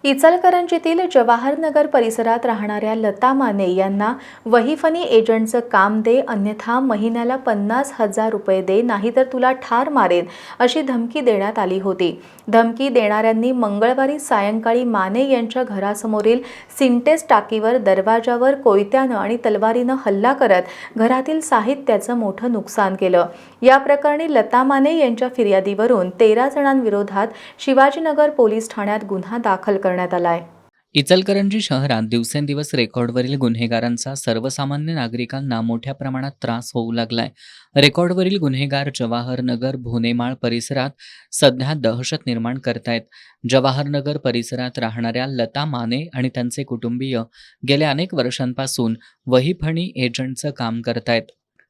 इचलकरंजीतील जवाहरनगर परिसरात राहणाऱ्या लता माने यांना वही-फनी एजंटचं काम दे, अन्यथा महिन्याला 50,000 रुपये दे, नाहीतर तुला ठार मारेन अशी धमकी देण्यात आली होती। धमकी देणाऱ्यांनी मंगळवारी सायंकाळी माने यांच्या घरासमोरील सिंटेक्स टाकीवर दरवाजावर कोयत्यानं आणि तलवारीनं हल्ला करत घरातील साहित्याचं मोठं नुकसान केलं। या प्रकरणी लता माने यांच्या फिर्यादीवरून 13 जणांविरोधात शिवाजीनगर पोलीस ठाण्यात गुन्हा दाखल करण्यात आलाय। इचलकरंजी शहरात दिवसेंदिवस रेकॉर्डवरील गुन्हेगारांचा सर्वसामान्य नागरिकांना मोठ्या प्रमाणात त्रास होऊ लागलाय। रेकॉर्डवरील गुन्हेगार जवाहरनगर भोनेमाळ परिसरात सध्या दहशत निर्माण करतायत। जवाहरनगर परिसरात राहणाऱ्या लता माने आणि त्यांचे कुटुंबीय गेल्या अनेक वर्षांपासून वही-फणी एजंटचं काम करतायत।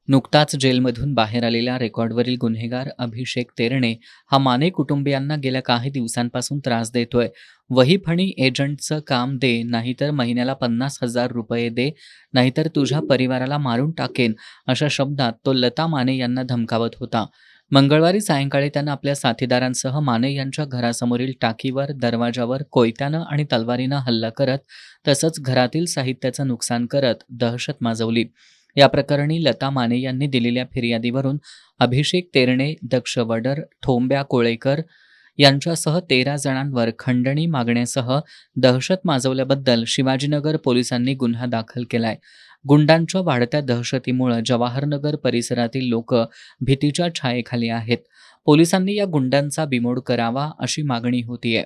नुकताच जेलमधून बाहेर आलेला रेकॉर्डवरील गुन्हेगार अभिषेक तेरणे हा माने कुटुंबियांना गेल्या काही दिवसांपासून त्रास देतोय। वही-फणी एजंटचं काम दे, नाहीतर महिन्याला 50,000 रुपये दे, नाहीतर तुझ्या परिवाराला मारून टाकेन अशा शब्दात तो लता माने यांना धमकावत होता। मंगळवारी सायंकाळी त्यानं आपल्या साथीदारांसह माने यांच्या घरासमोरील टाकीवर, दरवाजावर कोयत्यानं आणि तलवारीनं हल्ला करत तसंच घरातील साहित्याचं नुकसान करत दहशत माजवली। या प्रकरणी लता माने यांनी दिलेल्या फिर्यादीवरून अभिषेक तेरणे, दक्ष वडर, ठोंब्या कोळेकर यांच्यासह 13 जणांवर खंडणी मागण्यासह दहशत माजवल्याबद्दल शिवाजीनगर पोलिसांनी गुन्हा दाखल केलाय। गुंडांच्या वाढत्या दहशतीमुळे जवाहरनगर परिसरातील लोक भीतीच्या छायेखाली आहेत। पोलिसांनी या गुंडांचा बिमोड करावा अशी मागणी होतीये।